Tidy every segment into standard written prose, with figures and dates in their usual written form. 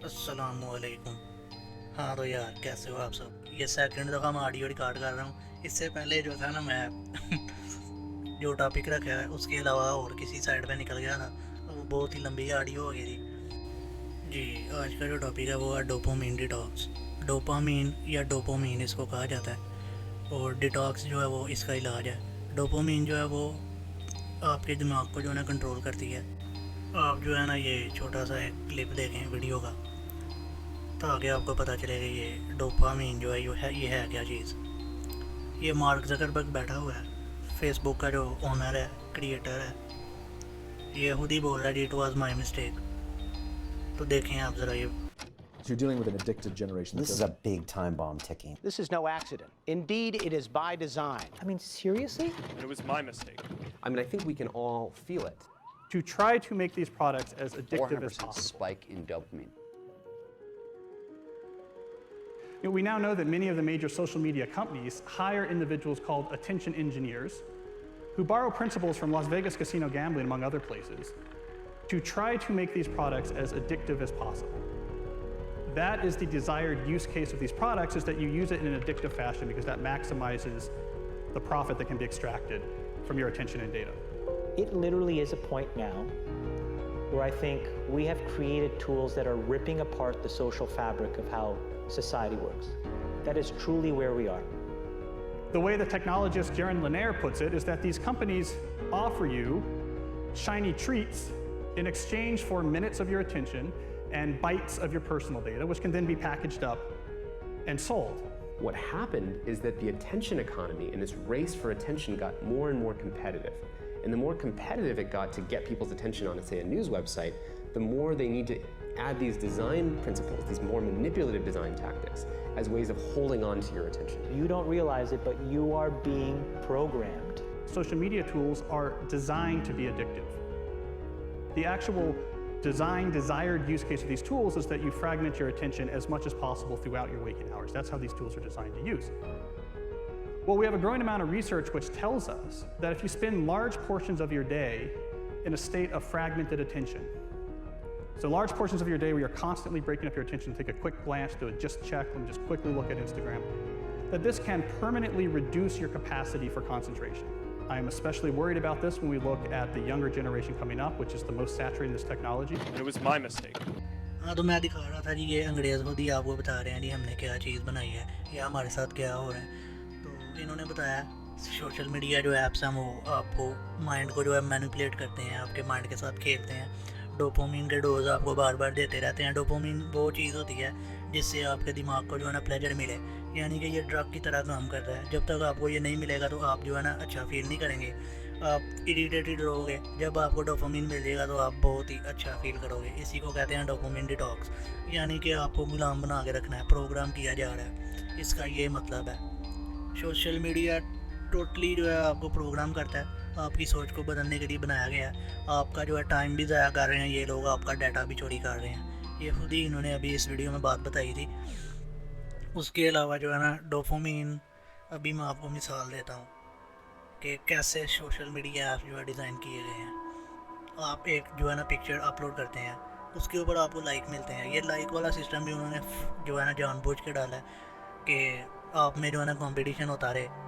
अस्सलामुअलैकुम। हाँ तो यार कैसे हो आप सब। ये सेकंड दफ़ा मैं ऑडियो रिकॉर्ड कर रहा हूँ। इससे पहले जो था ना मैं जो टॉपिक रखा है उसके अलावा और किसी साइड पे निकल गया था, तो वो बहुत ही लंबी ऑडियो हो गई थी। जी, आज का जो टॉपिक है वो है डोपामीन डिटॉक्स। डोपामीन या डोपामीन इसको कहा जाता है, और डिटॉक्स जो है वो इसका इलाज है। डोपामीन जो है वो आपके दिमाग को जो है ना कंट्रोल करती है। आप जो है ना ये छोटा सा एक क्लिप देखें वीडियो का, ताकि आपको पता चलेगा ये डोपामीन जो है ये है क्या चीज़। ये मार्क जकरबर्ग बैठा हुआ है, फेसबुक का जो ओनर है, क्रिएटर है। ये खुद ही बोल रहा है जी इट वॉज माई मिस्टेक। तो देखें आप ज़रा ये। You're dealing with an addicted generation. This is a big time bomb ticking. This is no accident. Indeed, it is by design. I mean, seriously? It was my mistake. I think we can all feel it. To try to make these products as addictive as 400% possible. spike in dopamine. We now know that many of the major social media companies hire individuals called attention engineers who borrow principles from Las Vegas casino gambling, among other places, to try to make these products as addictive as possible. That is the desired use case of these products, is that you use it in an addictive fashion because that maximizes the profit that can be extracted from your attention and data. It literally is a point now where I think we have created tools that are ripping apart the social fabric of how society works. That is truly where we are. The way the technologist Jaron Lanier puts it is that these companies offer you shiny treats in exchange for minutes of your attention and bytes of your personal data, which can then be packaged up and sold. What happened is that the attention economy and this race for attention got more and more competitive. And the more competitive it got to get people's attention on, say, a news website, the more they need to add these design principles, these more manipulative design tactics, as ways of holding on to your attention. You don't realize it, but you are being programmed. Social media tools are designed to be addictive. The actual desired use case of these tools is that you fragment your attention as much as possible throughout your waking hours. That's how these tools are designed to use. Well, we have a growing amount of research which tells us that if you spend large portions of your day in a state of fragmented attention, so large portions of your day where you're constantly breaking up your attention, take a quick glance, do a just check, and just quickly look at Instagram, that this can permanently reduce your capacity for concentration. I am especially worried about this when we look at the younger generation coming up, which is the most saturated in this technology. It was my mistake. हाँ तो मैं दिखा रहा था जी, ये अंग्रेज़ खुद ही आपको बता रहे हैं जी हमने क्या चीज़ बनाई है या हमारे साथ क्या हो रहा है। तो इन्होंने बताया सोशल मीडिया जो ऐप्स हैं वो आपको माइंड को जो है मैनिपुलेट करते हैं, आपके माइंड के साथ खेलते हैं। डोपामीन के डोज आपको बार बार देते रहते हैं। डोपामीन वो चीज़ होती है जिससे आपके दिमाग को जो है ना प्लेजर मिले, यानी कि ये ड्रग की तरह काम कर रहा है। जब तक आपको ये नहीं मिलेगा तो आप जो है ना अच्छा फील नहीं करेंगे, आप इरिटेटेड रहोगे। जब आपको डोपामीन मिल जाएगा तो आप बहुत ही अच्छा फील करोगे। इसी को कहते हैं डोपामीन डिटॉक्स, यानी कि आपको गुलाम बना के रखना है, प्रोग्राम किया जा रहा है। इसका ये मतलब है। सोशल मीडिया टोटली जो है आपको प्रोग्राम करता है, आपकी सोच को बदलने के लिए बनाया गया है। आपका जो है टाइम भी ज़ाया कर रहे हैं ये लोग, आपका डाटा भी चोरी कर रहे हैं। ये खुद ही इन्होंने अभी इस वीडियो में बात बताई थी। उसके अलावा जो है ना डोपामीन, अभी मैं आपको मिसाल देता हूँ कि कैसे सोशल मीडिया ऐप जो है डिज़ाइन किए गए हैं। आप एक जो है ना पिक्चर अपलोड करते हैं, उसके ऊपर आपको लाइक मिलते हैं। ये लाइक वाला सिस्टम भी उन्होंने जो है ना जानबूझ के डाला है कि आप में जो है ना कंपटीशन होता रहे।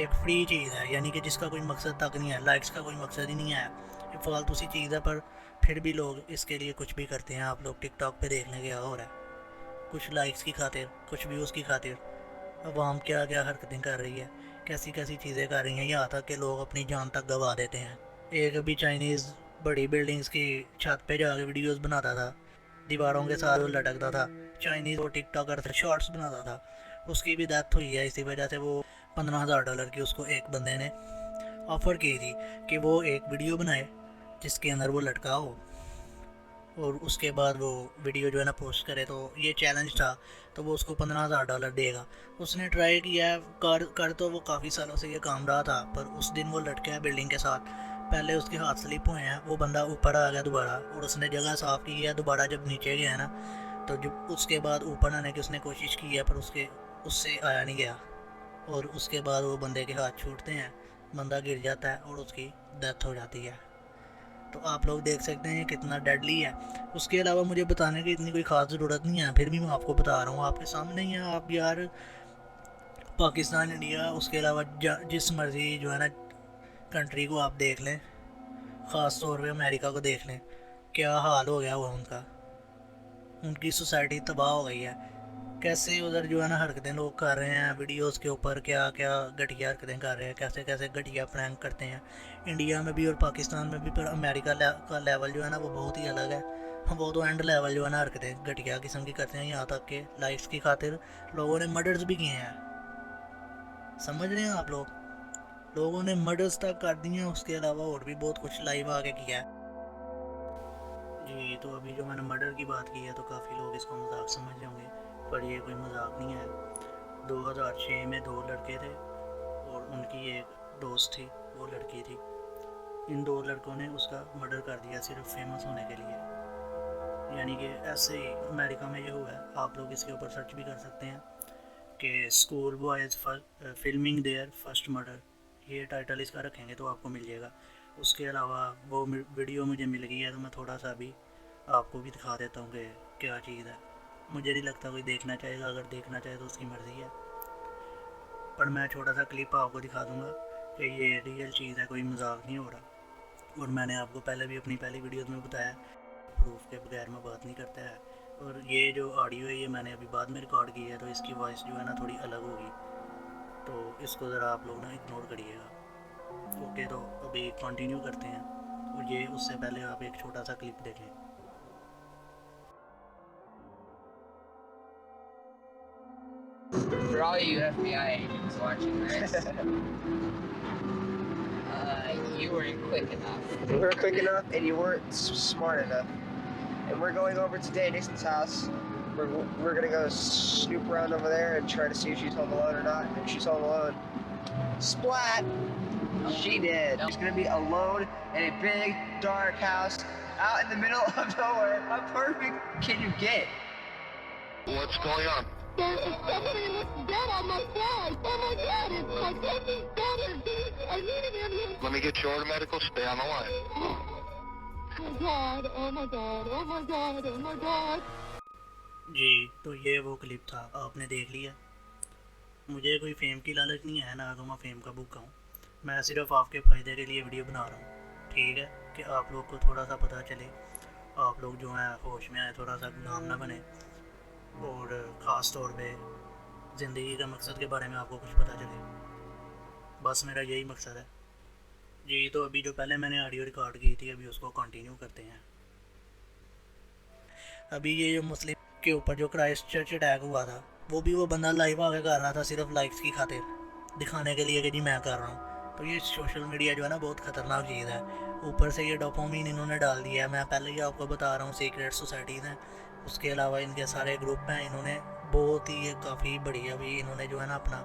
एक फ्री चीज़ है, यानी कि जिसका कोई मकसद तक नहीं है, लाइक्स का कोई मकसद ही नहीं है, ये फालतू सी चीज़ है। पर फिर भी लोग इसके लिए कुछ भी करते हैं। आप लोग टिकटॉक पे देख लेंगे क्या हो रहा है, कुछ लाइक्स की खातिर, कुछ व्यूज़ की खातिर अवाम क्या क्या हरकतें कर रही है, कैसी कैसी चीज़ें कर रही हैं, यहाँ तक कि लोग अपनी जान तक गंवा देते हैं। एक अभी चाइनीज़ बड़ी बिल्डिंग्स की छत पे जाके वीडियोस बनाता था, दीवारों के साथ वो लटकता था। चाइनीज़ वो टिकटॉकर थे, शॉर्ट्स बनाता था, उसकी भी डेथ हुई है इसी वजह से। वो $15,000 की उसको एक बंदे ने ऑफ़र की थी कि वो एक वीडियो बनाए जिसके अंदर वो लटका हो, और उसके बाद वो वीडियो जो है ना पोस्ट करे। तो ये चैलेंज था, तो वो उसको $15,000 देगा। उसने ट्राई किया, कर तो वो काफ़ी सालों से ये काम रहा था, पर उस दिन वो लटका है बिल्डिंग के साथ। पहले उसके हाथ स्लिप हुए हैं, वो बंदा ऊपर आ गया दोबारा, और उसने जगह साफ़ की है। दोबारा जब नीचे गया ना, तो जब उसके बाद ऊपर आने की उसने कोशिश की है, पर उससे आया नहीं गया, और उसके बाद वो बंदे के हाथ छूटते हैं, बंदा गिर जाता है और उसकी डेथ हो जाती है। तो आप लोग देख सकते हैं ये कितना डेडली है। उसके अलावा मुझे बताने की इतनी कोई ख़ास ज़रूरत नहीं है, फिर भी मैं आपको बता रहा हूँ, आपके सामने ही है। आप यार पाकिस्तान, इंडिया, उसके अलावा जिस मर्ज़ी जो है ना कंट्री को आप देख लें, ख़ास तौर पे अमेरिका को देख लें, क्या हाल हो गया हुआ उनका। उनकी सोसाइटी तबाह हो गई है। कैसे उधर जो है ना हरकतें लोग कर रहे हैं वीडियोस के ऊपर, क्या क्या घटिया हरकतें कर रहे हैं, कैसे कैसे घटिया प्रैंक करते हैं इंडिया में भी और पाकिस्तान में भी। पर अमेरिका का लेवल जो है ना वो बहुत ही अलग है। वो तो एंड लेवल जो है ना हरकतें घटिया किस्म की करते हैं, यहाँ तक कि लाइफ्स की खातिर लोगों ने मर्डर्स भी किए हैं। समझ रहे हैं आप लोग? लोगों ने मर्डर्स तक कर दिए हैं, उसके अलावा और भी बहुत कुछ लाइव आगे किया है। जी, तो अभी जो मैंने मर्डर की बात की है तो काफ़ी लोग इसको मजाक समझ रहे होंगे, पर ये कोई मजाक नहीं है। 2006 में 2 लड़के थे और उनकी एक दोस्त थी, वो लड़की थी। इन 2 लड़कों ने उसका मर्डर कर दिया सिर्फ फेमस होने के लिए। यानी कि ऐसे ही अमेरिका में ये हुआ है। आप लोग इसके ऊपर सर्च भी कर सकते हैं कि school boys filming their first murder, ये टाइटल इसका रखेंगे तो आपको मिल जाएगा। उसके अलावा वो वीडियो मुझे मिल गई है तो मैं थोड़ा सा भी आपको भी दिखा देता हूँ कि क्या चीज़ है। मुझे नहीं लगता कोई देखना चाहेगा, अगर देखना चाहे तो उसकी मर्ज़ी है, पर मैं छोटा सा क्लिप आपको दिखा दूँगा कि ये रियल चीज़ है, कोई मजाक नहीं हो रहा। और मैंने आपको पहले भी अपनी पहली वीडियोज़ में बताया, प्रूफ के बगैर मैं बात नहीं करता है। और ये जो ऑडियो है ये मैंने अभी बाद में रिकॉर्ड की है, तो इसकी वॉइस जो है ना थोड़ी अलग होगी, तो इसको ज़रा आप लोग ना इग्नोर करिएगा। ओके, तो अभी कंटिन्यू करते हैं। और ये उससे पहले आप एक छोटा सा क्लिप देखें। For all you FBI agents watching this, you weren't quick enough. You weren't quick enough, and you weren't smart enough. And we're going over to Dixon's house. We're gonna go snoop around over there and try to see if she's home alone or not. And if she's home alone, splat! She did. She's gonna be alone in a big, dark house out in the middle of nowhere. How perfect can you get? What's going on? Somebody looks dead on my side. Oh my God, it's my baby's dead. I need him. Let me get you over to medical. Stay on the line. Oh my God, oh my God, oh my God, oh my God. जी, तो ये वो clip था, आपने देख लिया। मुझे कोई fame की लालच नहीं है ना, तो मैं फेम का भूखा हूँ। मैं सिर्फ आपके फ़ायदे के लिए वीडियो बना रहा हूँ, ठीक है, कि आप लोग को थोड़ा सा पता चले, आप लोग जो है होश में आए, थोड़ा सा गुलाम ना बने, और ख़ास तौर पे ज़िंदगी के मकसद के बारे में आपको कुछ पता चले। बस मेरा यही मकसद है जी। तो अभी जो पहले मैंने ऑडियो रिकॉर्ड की थी, अभी उसको कंटिन्यू करते हैं। अभी ये जो मुस्लिम के ऊपर जो क्राइस्ट चर्च अटैक हुआ था, वो भी वो बंदा लाइव आके कर रहा था सिर्फ लाइक्स की खातिर, दिखाने के लिए कि जी मैं कर रहा हूँ। तो ये सोशल मीडिया जो है ना बहुत ख़तरनाक चीज़ है। ऊपर से ये डोपामाइन इन्होंने डाल दिया है। मैं पहले ही आपको बता रहा हूँ, सीक्रेट सोसाइटीज़ हैं, उसके अलावा इनके सारे ग्रुप हैं। इन्होंने बहुत ही ये काफ़ी बढ़िया भी इन्होंने जो है ना अपना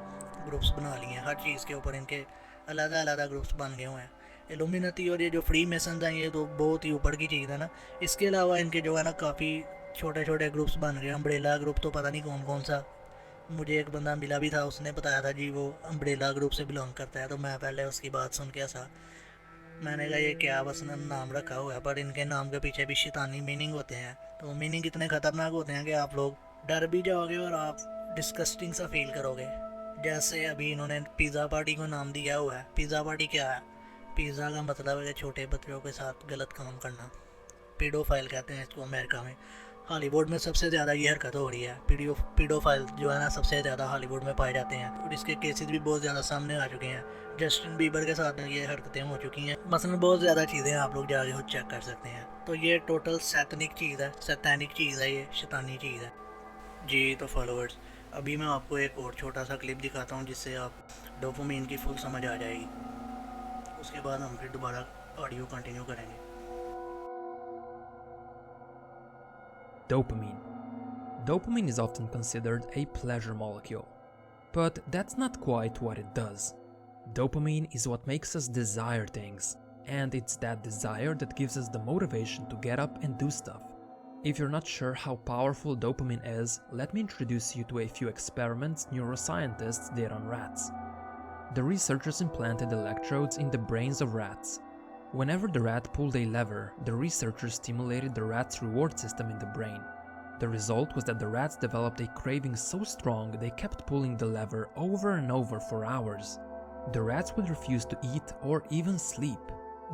ग्रुप्स बना लिए हैं। हर चीज़ के ऊपर इनके अलग अलग ग्रुप्स बन गए हुए हैं। इल्यूमिनाटी और ये जो फ्री मेसन्स हैं, ये तो बहुत ही ऊपर की चीज़ है ना। इसके अलावा इनके जो है ना काफ़ी छोटे छोटे ग्रुप्स बन गए। अम्ब्रेला ग्रुप तो पता नहीं कौन कौन सा, मुझे एक बंदा मिला भी था, उसने बताया था जी वो अम्ब्रेला ग्रुप से बिलोंग करता है। तो मैं पहले उसकी बात सुन के ऐसा, मैंने कहा ये क्या बस नाम रखा हुआ है, पर इनके नाम के पीछे भी शैतानी मीनिंग होते हैं। तो मीनिंग इतने ख़तरनाक होते हैं कि आप लोग डर भी जाओगे और आप डिस्कस्टिंग सा फील करोगे। जैसे अभी इन्होंने पिज़्ज़ा पार्टी को नाम दिया हुआ है। पिज़्ज़ा पार्टी क्या है? पिज़्ज़ा का मतलब है छोटे बच्चों के साथ गलत काम करना। पीडोफाइल कहते हैं इसको अमेरिका में। हॉलीवुड में सबसे ज़्यादा ये हरकत हो रही है। पीडोफाइल जो है ना सबसे ज़्यादा हॉलीवुड में पाए जाते हैं, और इसके केसेस भी बहुत ज़्यादा सामने आ चुके हैं। जस्टिन बीबर के साथ ये हरकतें हो चुकी हैं। मसलन बहुत ज़्यादा चीज़ें आप लोग जाके खुद चेक कर सकते हैं। तो ये टोटल सैतानिक चीज़ है, सैतानिक चीज़ है, ये शैतानी चीज़ है जी। तो फॉलोअर्स, अभी मैं आपको एक और छोटा सा क्लिप दिखाता हूँ जिससे आप डोपामाइन की फुल समझ आ जाएगी। उसके बाद हम फिर दोबारा ऑडियो कंटिन्यू करेंगे। Dopamine. Dopamine is often considered a pleasure molecule, but that's not quite what it does. Dopamine is what makes us desire things, and it's that desire that gives us the motivation to get up and do stuff. If you're not sure how powerful dopamine is, let me introduce you to a few experiments neuroscientists did on rats. The researchers implanted electrodes in the brains of rats. Whenever the rat pulled a lever, the researchers stimulated the rat's reward system in the brain. The result was that the rats developed a craving so strong they kept pulling the lever over and over for hours. The rats would refuse to eat or even sleep.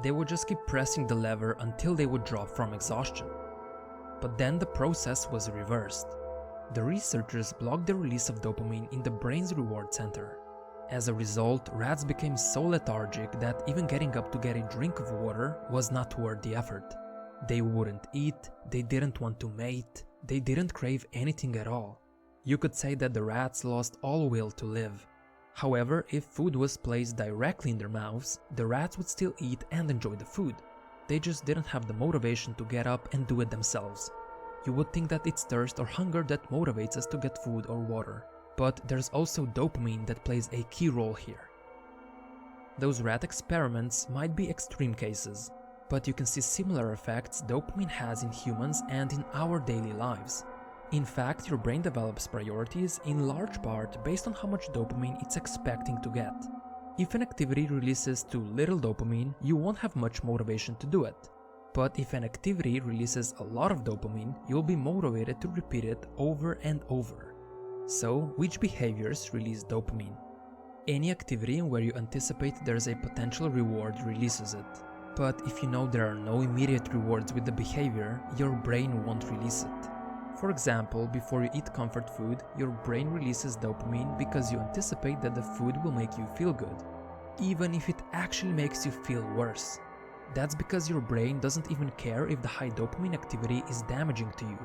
They would just keep pressing the lever until they would drop from exhaustion. But then the process was reversed. The researchers blocked the release of dopamine in the brain's reward center. As a result, rats became so lethargic that even getting up to get a drink of water was not worth the effort. They wouldn't eat, they didn't want to mate, they didn't crave anything at all. You could say that the rats lost all will to live. However, if food was placed directly in their mouths, the rats would still eat and enjoy the food. They just didn't have the motivation to get up and do it themselves. You would think that it's thirst or hunger that motivates us to get food or water. But there's also dopamine that plays a key role here. Those rat experiments might be extreme cases, but you can see similar effects dopamine has in humans and in our daily lives. In fact, your brain develops priorities in large part based on how much dopamine it's expecting to get. If an activity releases too little dopamine, you won't have much motivation to do it. But if an activity releases a lot of dopamine, you'll be motivated to repeat it over and over. So, which behaviors release dopamine? Any activity where you anticipate there's a potential reward releases it. But if you know there are no immediate rewards with the behavior, your brain won't release it. For example, before you eat comfort food, your brain releases dopamine because you anticipate that the food will make you feel good, even if it actually makes you feel worse. That's because your brain doesn't even care if the high dopamine activity is damaging to you.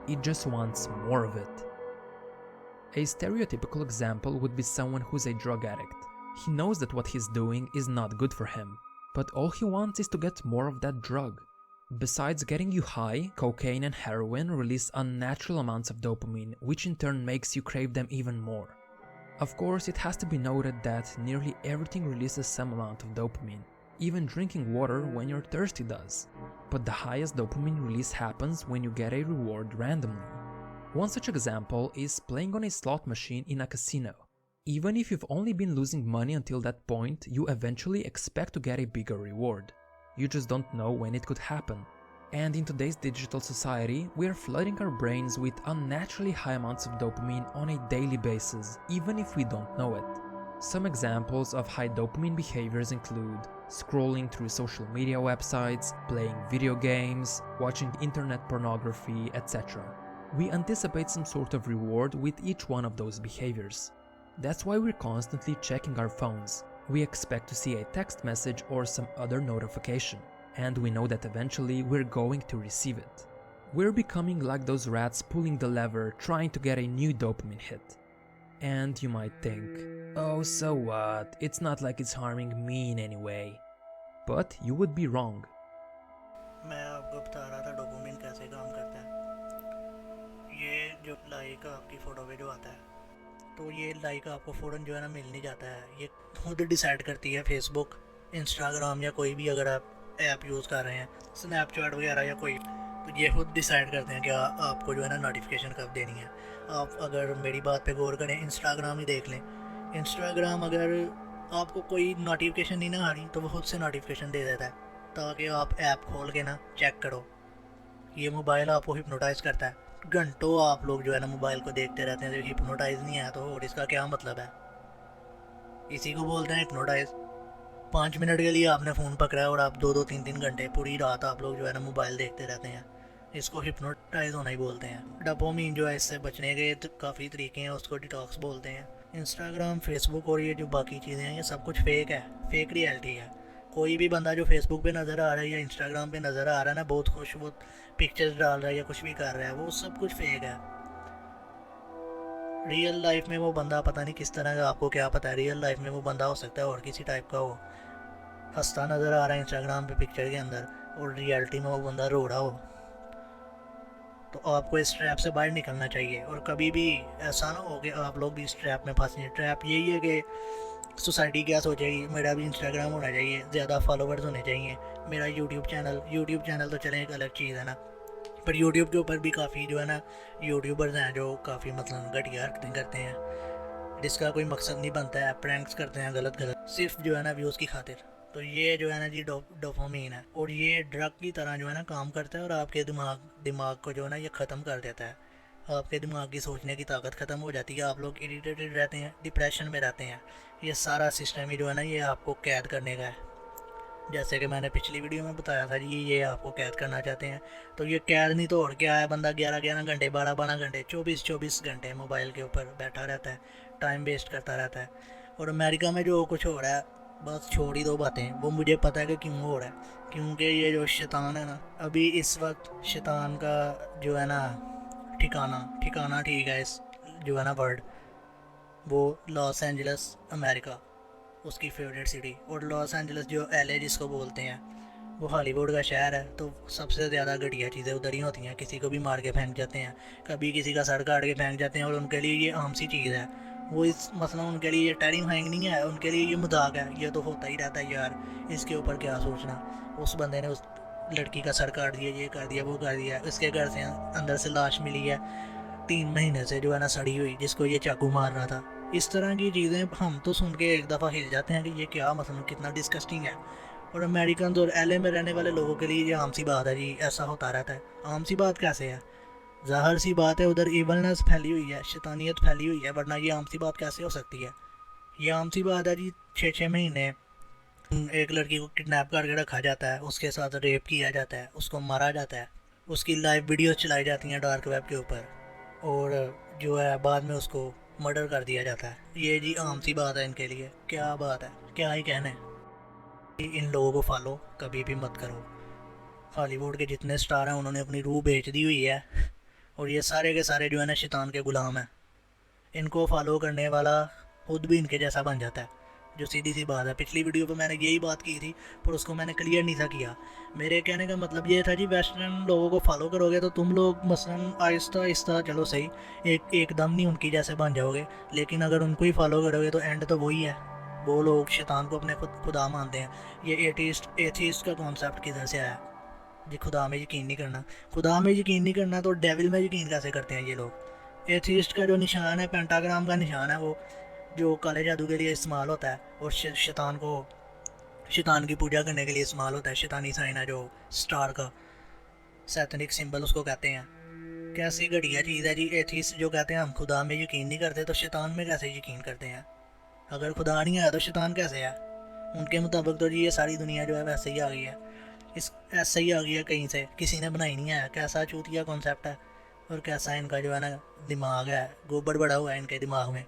It just wants more of it. A stereotypical example would be someone who's a drug addict. He knows that what he's doing is not good for him, but all he wants is to get more of that drug. Besides getting you high, cocaine and heroin release unnatural amounts of dopamine, which in turn makes you crave them even more. Of course, it has to be noted that nearly everything releases some amount of dopamine. Even drinking water when you're thirsty does. But the highest dopamine release happens when you get a reward randomly. One such example is playing on a slot machine in a casino. Even if you've only been losing money until that point, you eventually expect to get a bigger reward. You just don't know when it could happen. And in today's digital society, we are flooding our brains with unnaturally high amounts of dopamine on a daily basis, even if we don't know it. Some examples of high dopamine behaviors include scrolling through social media websites, playing video games, watching internet pornography, etc. We anticipate some sort of reward with each one of those behaviors. That's why we're constantly checking our phones. We expect to see a text message or some other notification, and we know that eventually we're going to receive it. We're becoming like those rats pulling the lever trying to get a new dopamine hit. And you might think, oh, so what? It's not like it's harming me in any way. But you would be wrong. मैं आपको बता रहा था dopamine कैसे काम करता है। ये जो लाइक आपकी फ़ोटो पे जो आता है, तो ये लाइक आपको फ़ौरन जो है ना मिल नहीं जाता है। ये खुद डिसाइड करती है फेसबुक, इंस्टाग्राम या कोई भी अगर आप ऐप यूज़ कर रहे हैं, स्नैपचैट वगैरह या कोई, तो ये खुद डिसाइड करते हैं कि आपको जो है ना नोटिफिकेशन कब देनी है। आप अगर मेरी बात पे गौर करें, इंस्टाग्राम ही देख लें। इंस्टाग्राम अगर आपको कोई नोटिफिकेशन नहीं ना आ रही तो वो खुद से नोटिफिकेशन दे देता है, ताकि आप ऐप खोल के ना चेक करो। ये मोबाइल आपको हिप्नोटाइज़ करता है। घंटों आप लोग जो है ना मोबाइल को देखते रहते हैं, तो हिप्नोटाइज़ नहीं है तो और इसका क्या मतलब है? इसी को बोलते हैं हिप्नोटाइज़। 5 मिनट के लिए आपने फ़ोन पकड़ा है और आप 2-2, 3-3 घंटे पूरी रात आप लोग जो है ना मोबाइल देखते रहते हैं। इसको हिप्नोटाइज होना ही बोलते हैं। डोपामिन जो है, इससे बचने के काफ़ी तरीके हैं, उसको डिटॉक्स बोलते हैं। इंस्टाग्राम, फेसबुक और ये जो बाकी चीज़ें हैं, ये सब कुछ फेक है, फेक रियलिटी है। कोई भी बंदा जो फेसबुक पे नज़र आ रहा है या इंस्टाग्राम पे नज़र आ रहा है ना, बहुत खुश, वो पिक्चर्स डाल रहा है या कुछ भी कर रहा है, वो सब कुछ फेक है। रियल लाइफ में वो बंदा पता नहीं किस तरह का, आपको क्या पता है। रियल लाइफ में वो बंदा हो सकता है और किसी टाइप का हो, हंसता नज़र आ रहा है इंस्टाग्राम पे पिक्चर के अंदर, और रियलिटी में वो बंदा रो रहा हो। तो आपको इस ट्रैप से बाहर निकलना चाहिए, और कभी भी ऐसा ना हो कि आप लोग भी इस ट्रैप में फंसे। ट्रैप यही है कि सोसाइटी क्या सोचेगी, मेरा भी इंस्टाग्राम होना चाहिए, ज़्यादा फॉलोवर्स होने चाहिए, मेरा यूट्यूब चैनल तो चलें एक अलग चीज़ है ना, पर यूट्यूब के ऊपर भी काफ़ी जो है ना यूट्यूबर्स हैं जो काफ़ी मतलब घटिया हरकतें करते हैं, जिसका कोई मकसद नहीं बनता है। प्रैंक्स करते हैं गलत सिर्फ जो है ना व्यूज़ की खातिर। तो ये जो है ना जी डोपामीन है, और ये ड्रग की तरह जो है ना काम करता है और आपके दिमाग को जो है ना ये ख़त्म कर देता है। आपके दिमाग की सोचने की ताकत ख़त्म हो जाती है, आप लोग इरिटेटेड रहते हैं, डिप्रेशन में रहते हैं। ये सारा सिस्टम ही जो है ना ये आपको कैद करने का है। जैसे कि मैंने पिछली वीडियो में बताया था जी, ये आपको कैद करना चाहते हैं। तो ये कैद नहीं तो और क्या है, बंदा 11-11 घंटे 12-12 घंटे 24-24 घंटे मोबाइल के ऊपर बैठा रहता है, टाइम वेस्ट करता रहता है। और अमेरिका में जो कुछ हो रहा है, बस छोड़ ही दो बातें, वो मुझे पता है कि क्यों हो रहा है। क्योंकि ये जो शैतान है ना, अभी इस वक्त शैतान का जो है ना ठिकाना ठीक है, इस जो है ना वर्ड, वो लॉस एंजल्स अमेरिका, उसकी फेवरेट सिटी। और लॉस एंजल्स जो LA जिसको बोलते हैं, वो हॉलीवुड का शहर है। तो सबसे ज़्यादा घटिया चीज़ें उधर ही होती हैं। किसी को भी मार के फेंक जाते हैं, कभी किसी का सर काट के फेंक जाते हैं, और उनके लिए ये आम सी चीज़ है। वो इस मसला उनके लिए ये टेरिफाइंग नहीं है, उनके लिए ये मजाक है, ये तो होता ही रहता है यार, इसके ऊपर क्या सोचना। उस बंदे ने उस लड़की का सर काट दिया, ये कर दिया, वो कर दिया, उसके घर से अंदर से लाश मिली है 3 महीने से जो है ना सड़ी हुई, जिसको ये चाकू मार रहा था। इस तरह की चीज़ें हम तो सुन के एक दफ़ा हिल जाते हैं कि ये क्या, मतलब कितना डिस्कस्टिंग है। और अमेरिकन और LA में रहने वाले लोगों के लिए ये आम सी बात है जी, ऐसा होता रहता है। आम सी बात कैसे है, ज़ाहिर सी बात है उधर इवलनेस फैली हुई है, शैतानियत फैली हुई है, वरना ये आम सी बात कैसे हो सकती है। ये आम सी बात है जी, 6-6 महीने एक लड़की को किडनैप करके रखा जाता है, उसके साथ रेप किया जाता है, उसको मारा जाता है, उसकी लाइव वीडियो चलाई जाती हैं डार्क वेब के ऊपर, और जो है बाद में उसको मर्डर कर दिया जाता है। ये जी आम सी बात है इनके लिए। क्या बात है, क्या ही कहने। इन लोगों को फॉलो कभी भी मत करो। हॉलीवुड के जितने स्टार हैं उन्होंने अपनी रूह बेच दी हुई है, और ये सारे के सारे जो है ना शैतान के गुलाम हैं। इनको फॉलो करने वाला खुद भी इनके जैसा बन जाता है, जो सीधी सी बात है। पिछली वीडियो पे मैंने यही बात की थी, पर उसको मैंने क्लियर नहीं था किया। मेरे कहने का मतलब ये था जी, वेस्टर्न लोगों को फॉलो करोगे तो तुम लोग मसलन आहिस्ता आहिस्ता, चलो सही, एकदम नहीं उनकी जैसे बन जाओगे, लेकिन अगर उनको ही फॉलो करोगे तो एंड तो वही है। वो लोग शैतान को अपने खुदा मानते हैं। ये एथीस्ट का कॉन्सेप्ट किधर से आया जी, खुदा में यकीन नहीं करना। खुदा में यकीन नहीं करना तो डेविल में यकीन कैसे करते हैं ये लोग। एथीस्ट का जो निशान है, पेंटाग्राम का निशान है, वो जो काले जादू के लिए इस्तेमाल होता है, और शैतान की पूजा करने के लिए इस्तेमाल होता है। शैतानी साइन है जो स्टार का सैतनिक सिंबल उसको कहते हैं। कैसी घटिया चीज़ है जी। एथीस्ट जो कहते हैं हम खुदा में यकीन नहीं करते, तो शैतान में कैसे यकीन करते हैं। अगर खुदा नहीं आया तो शैतान कैसे है। उनके मुताबिक तो जी ये सारी दुनिया जो है वैसे ही आ गई है, ऐसे ही आ गई है कहीं से, किसी ने बनाई नहीं है। कैसा चूतिया कॉन्सेप्ट है, और कैसा इनका जो है ना दिमाग है, गोबर बड़ा हुआ है इनके दिमाग में।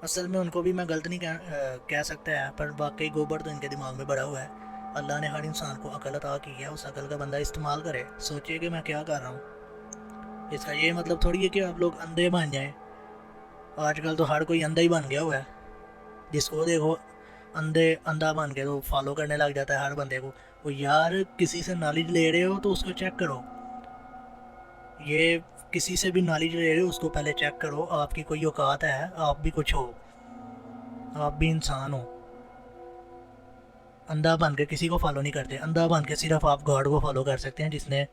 असल में उनको भी मैं गलत नहीं कह सकता है, पर वाकई गोबर तो इनके दिमाग में बड़ा हुआ है। अल्लाह ने हर इंसान को अकल अता की है, उस अकल का बंदा इस्तेमाल करे। सोचिए कि मैं क्या कर रहा हूँ। इसका ये मतलब थोड़ी है कि आप लोग अंधे बन जाएं। आजकल तो हर कोई अंधा ही बन गया हुआ है, जिसको देखो अंधा बन के तो फॉलो करने लग जाता है हर बंदे को। वो यार किसी से नॉलेज ले रहे हो तो उसको चेक करो। ये किसी से भी नॉलेज ले रहे हो उसको पहले चेक करो, आपकी कोई औकात है, आप भी कुछ हो, आप भी इंसान हो। अंधा बन के किसी को फॉलो नहीं करते। अंधा बन के सिर्फ आप गॉड को फॉलो कर सकते हैं, जिसने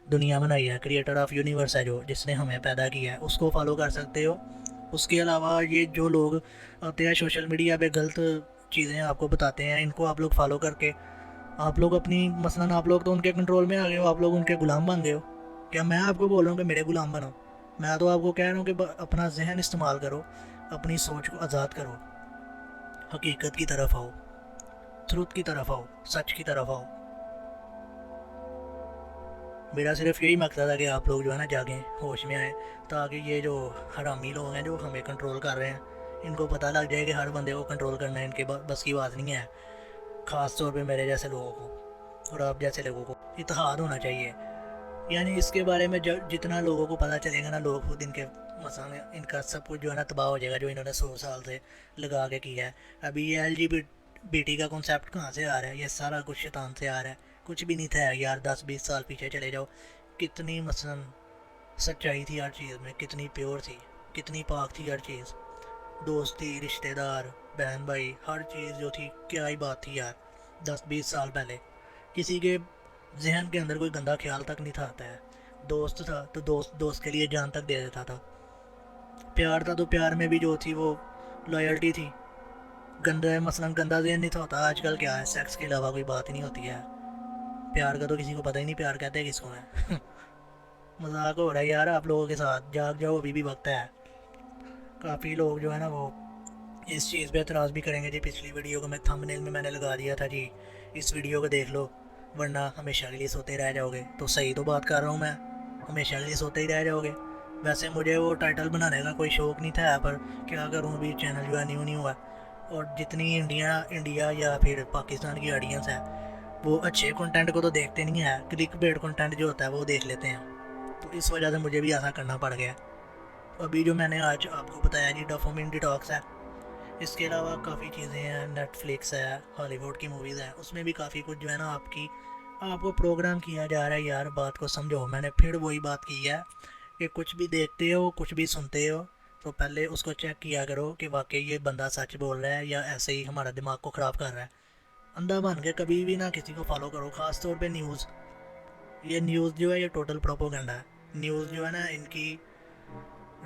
दुनिया बनाई है, क्रिएटर ऑफ यूनिवर्स है, जो जिसने हमें पैदा किया है, उसको फॉलो कर सकते हो। उसके अलावा ये जो लोग आते हैं सोशल मीडिया पे गलत चीज़ें आपको बताते हैं, इनको आप लोग फॉलो करके आप लोग अपनी, मसलन आप लोग तो उनके कंट्रोल में आ गए हो, आप लोग उनके गुलाम बन गए हो। क्या मैं आपको बोल रहा हूँ कि मेरे गुलाम बनो? मैं तो आपको कह रहा हूँ कि अपना जहन इस्तेमाल करो, अपनी सोच को आज़ाद करो, हकीकत की तरफ आओ, ट्रुथ की तरफ आओ, सच की तरफ आओ। मेरा सिर्फ यही मकसद है कि आप लोग जो है ना जागें, होश में आए, ताकि ये जो हरामी लोग हैं जो हमें कंट्रोल कर रहे हैं, इनको पता लग जाए कि हर बंदे को कंट्रोल करना इनके बस की बात नहीं है। ख़ास तौर पे मेरे जैसे लोगों को और आप जैसे लोगों को इत्तेहाद होना चाहिए। यानी इसके बारे में जितना लोगों को पता चलेगा ना, लोग खुद इनके मसाले, इनका सब कुछ जो है ना तबाह हो जाएगा, जो इन्होंने 100 साल से लगा के किया है। अभी ये LGBT का कॉन्सेप्ट कहाँ से आ रहा है? ये सारा कुछ शैतान से आ रहा है, कुछ भी नहीं था यार। 10-20 साल पीछे चले जाओ, कितनी मसलन सच्चाई थी हर चीज़ में, कितनी प्योर थी, कितनी पाक थी हर चीज़। दोस्ती, रिश्तेदार, बहन भाई, हर चीज़ जो थी, क्या ही बात थी यार 10-20 साल पहले। किसी के जहन के अंदर कोई गंदा ख्याल तक नहीं था आता है। दोस्त था तो दोस्त के लिए जान तक दे देता था। प्यार था तो प्यार में भी जो थी वो लॉयल्टी थी। गंदा मसलन गंदा जहन नहीं था होता। आजकल क्या है, सेक्स के अलावा कोई बात ही नहीं होती है। प्यार का तो किसी को पता ही नहीं प्यार कहते हैं किसको है। मजाक हो रहा है यार आप लोगों के साथ, जाग जाओ अभी भी वक्त है। काफ़ी लोग जो है ना वो इस चीज़ पे एतराज़ भी करेंगे जी, पिछली वीडियो को मैं थंबनेल में मैंने लगा दिया था जी, इस वीडियो को देख लो वरना हमेशा के लिए सोते रह जाओगे। तो सही तो बात कर रहा हूँ मैं, हमेशा के लिए सोते ही रह जाओगे। वैसे मुझे वो टाइटल बनाने का कोई शौक़ नहीं था, पर क्या करूँ अभी चैनल जो है न्यू नहीं हुआ, और जितनी इंडिया या फिर पाकिस्तान की ऑडियंस है वो अच्छे कंटेंट को तो देखते नहीं है, क्लिक बेट कंटेंट जो होता है वो देख लेते हैं। तो इस वजह से मुझे भी ऐसा करना पड़ गया। अभी जो मैंने आज आपको बताया जी डोपामाइन डिटॉक्स है, इसके अलावा काफ़ी चीज़ें हैं, नेटफ्लिक्स है, हॉलीवुड की मूवीज़ हैं, उसमें भी काफ़ी कुछ जो है ना आपको प्रोग्राम किया जा रहा है। यार बात को समझो, मैंने फिर वही बात की है कि कुछ भी देखते हो कुछ भी सुनते हो तो पहले उसको चेक किया करो कि वाकई ये बंदा सच बोल रहा है या ऐसे ही हमारा दिमाग को ख़राब कर रहा है। अंधा बन के कभी भी ना किसी को फॉलो करो, ख़ास तौर पे न्यूज़। ये न्यूज़ जो है ये टोटल प्रोपोगेंडा है। न्यूज़ जो है ना इनकी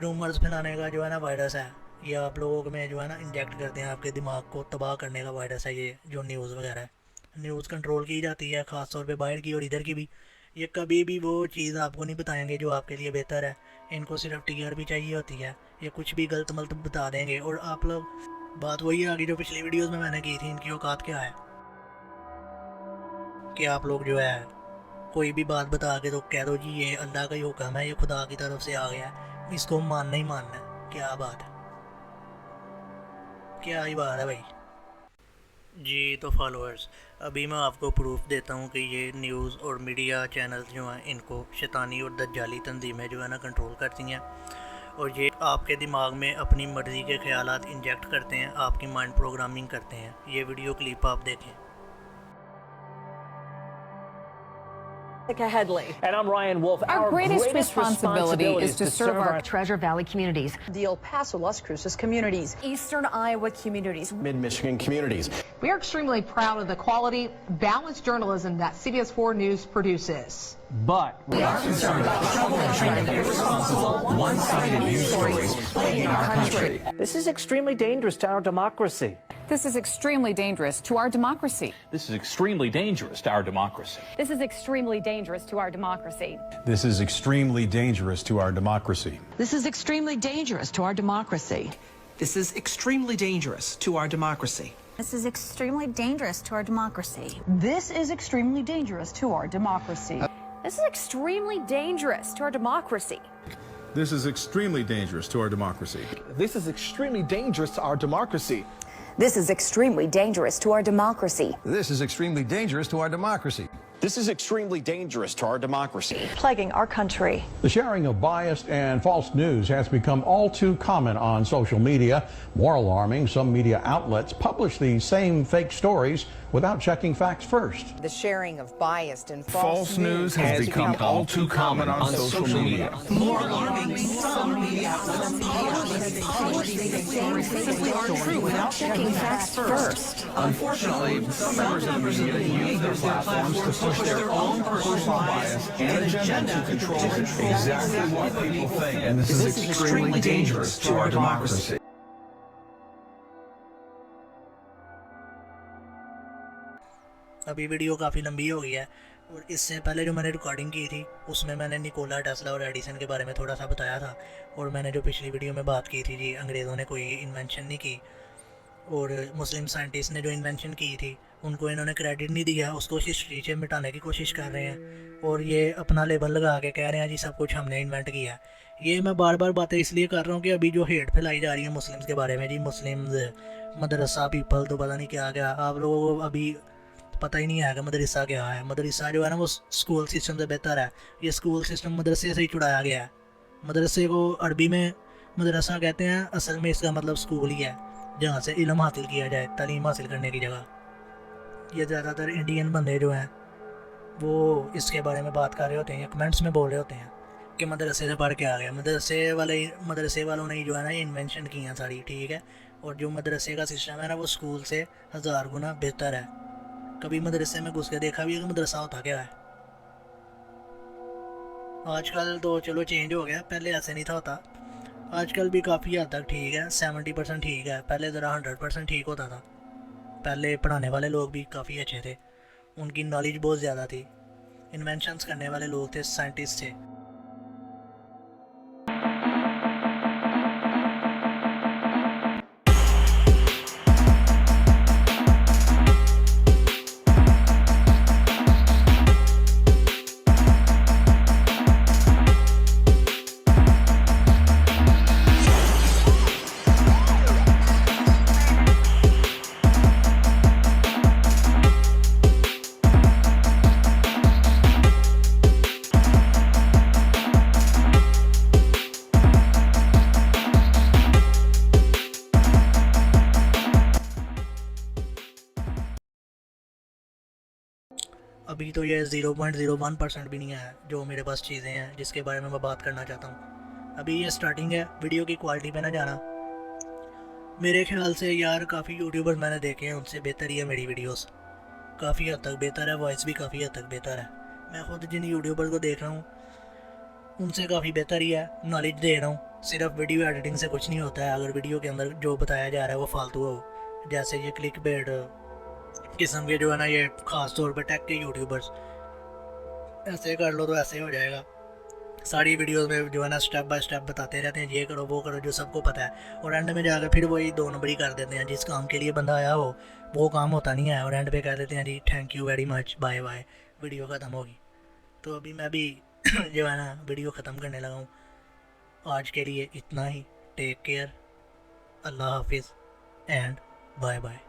रूमर्स फैलाने का जो है ना वायरस है, ये आप लोगों में जो है ना इंजेक्ट करते हैं, आपके दिमाग को तबाह करने का वायरस है ये जो न्यूज़ वगैरह है। न्यूज़ कंट्रोल की जाती है, ख़ास तौर पे बाहर की और इधर की भी। ये कभी भी वो चीज़ आपको नहीं बताएंगे जो आपके लिए बेहतर है। इनको सिर्फ टीआरपी चाहिए होती है, ये कुछ भी गलत मलत बता देंगे। और आप लोग बात वही आ गई जो पिछली वीडियोस में मैंने की थी, इनकी औकात क्या है कि आप लोग जो है कोई भी बात बता के तो कह दो जी ये अल्लाह का ही हुक्म है, ये खुदा की तरफ से आ गया है, इसको मानना ही मानना है। क्या बात है, क्या ही बात है भाई जी। तो फॉलोअर्स, अभी मैं आपको प्रूफ देता हूँ कि ये न्यूज़ और मीडिया चैनल्स जो हैं इनको शैतानी और दज्जाली तंजीमें जो है ना कंट्रोल करती हैं, और ये आपके दिमाग में अपनी मर्ज़ी के ख्यालात इंजेक्ट करते हैं, आपकी माइंड प्रोग्रामिंग करते हैं। ये वीडियो क्लिप आप देखें। Headley. And I'm Ryan Wolf. Our greatest responsibility is to serve our Treasure Valley communities, the El Paso, Las Cruces communities, Eastern Iowa communities, Mid-Michigan communities. We are extremely proud of the quality, balanced journalism that CBS 4 News produces. But we are concerned about troubling and irresponsible, one-sided news stories plaguing our country. This is extremely dangerous to our democracy. This is extremely dangerous to our democracy. This is extremely dangerous to our democracy. This is extremely dangerous to our democracy. This is extremely dangerous to our democracy. This is extremely dangerous to our democracy. This is extremely dangerous to our democracy. This is extremely dangerous to our democracy. This is extremely dangerous to our democracy. This is extremely dangerous to our democracy. This is extremely dangerous to our democracy. This is extremely dangerous to our democracy. This is extremely dangerous to our democracy. This is extremely dangerous to our democracy. This is extremely dangerous to our democracy. Plaguing our country. The sharing of biased and false news has become all too common on social media. More alarming, some media outlets publish these same fake stories without checking facts first. The sharing of biased and False news has become all too common on social media. More alarming, some media outlets publish these same fake stories without checking facts first. Unfortunately, some members of the media use their platforms to push their own personal bias and agenda to control exactly what people think. And this is extremely dangerous to our democracy. अभी video काफ़ी लंबी हो गई है, और इससे पहले जो मैंने रिकॉर्डिंग की थी उसमें मैंने निकोला टेस्ला और एडिसन के बारे में थोड़ा सा बताया था। और मैंने जो पिछली वीडियो में बात की थी जी, अंग्रेज़ों ने कोई इन्वेंशन नहीं की, और मुस्लिम साइंटिस्ट ने जो इन्वेंशन की थी उनको इन्होंने क्रेडिट नहीं दिया, उसको हिस्ट्री से मिटाने की कोशिश कर रहे हैं, और ये अपना लेबल लगा के कह रहे हैं जी सब कुछ हमने इन्वेंट किया है। ये मैं बार बार बातें इसलिए कर रहा हूँ कि अभी जो हेट फैलाई जा रही है मुस्लिम्स के बारे में जी, मुस्लिम्स मदरसा पीपल तो पता नहीं क्या क्या, आप लोगों को अभी पता ही नहीं है कि मदरसा क्या है। मदरसा जो है ना वो स्कूल सिस्टम से बेहतर है। ये स्कूल सिस्टम मदरसे से ही छुड़ाया गया है। मदरसे को अरबी में मदरसा कहते हैं, असल में इसका मतलब स्कूल ही है जहाँ से इल्म हासिल किया जाए, तालीम हासिल करने की जगह। ये ज़्यादातर इंडियन बंदे जो हैं वो इसके बारे में बात कर रहे होते हैं या कमेंट्स में बोल रहे होते हैं कि मदरसे से पढ़ के आ गया। मदरसे वालों ने जो है ना ये इन्वेंशन की हैं सारी, ठीक है। और जो मदरसे का सिस्टम है ना वो स्कूल से 1000 गुना बेहतर है। कभी मदरसे में घुस के देखा भी है कि मदरसा होता क्या है। आजकल तो चलो चेंज हो गया, पहले ऐसे नहीं था होता। आजकल भी काफ़ी हद तक ठीक है, 70% ठीक है। पहले ज़रा 100% ठीक होता था। पहले पढ़ाने वाले लोग भी काफ़ी अच्छे थे, उनकी नॉलेज बहुत ज़्यादा थी, इन्वेंशंस करने वाले लोग थे, साइंटिस्ट थे। अभी तो ये 0.01% भी नहीं है जो मेरे पास चीज़ें हैं जिसके बारे में मैं बात करना चाहता हूँ। अभी ये स्टार्टिंग है, वीडियो की क्वालिटी पे ना जाना। मेरे ख्याल से यार काफ़ी यूट्यूबर्स मैंने देखे हैं, उनसे बेहतर ही है मेरी वीडियोस, काफ़ी हद तक बेहतर है, वॉइस भी काफ़ी हद तक बेहतर है। मैं खुद जिन यूट्यूबर्स को देख रहा हूँ उनसे काफ़ी बेहतर ही है, नॉलेज दे रहा हूँ। सिर्फ वीडियो एडिटिंग से कुछ नहीं होता है अगर वीडियो के अंदर जो बताया जा रहा है वो फालतू हो, जैसे ये क्लिक बेट किस्म के जो है ना, ये ख़ास तौर पर टेक के यूट्यूबर्स ऐसे कर लो तो ऐसे हो जाएगा। सारी वीडियोस में जो है ना स्टेप बाय स्टेप बताते रहते हैं, ये करो वो करो, जो सबको पता है, और एंड में जाकर फिर वही 2 नंबरी कर देते हैं। जिस काम के लिए बंदा आया हो वो काम होता नहीं है, और एंड पे कह देते हैं जी thank you very much, bye bye, video ख़त्म होगी। तो अभी मैं भी जो है ना वीडियो ख़त्म करने लगा हूँ। आज के लिए इतना ही। टेक केयर, अल्लाह हाफिज़ एंड बाय बाय।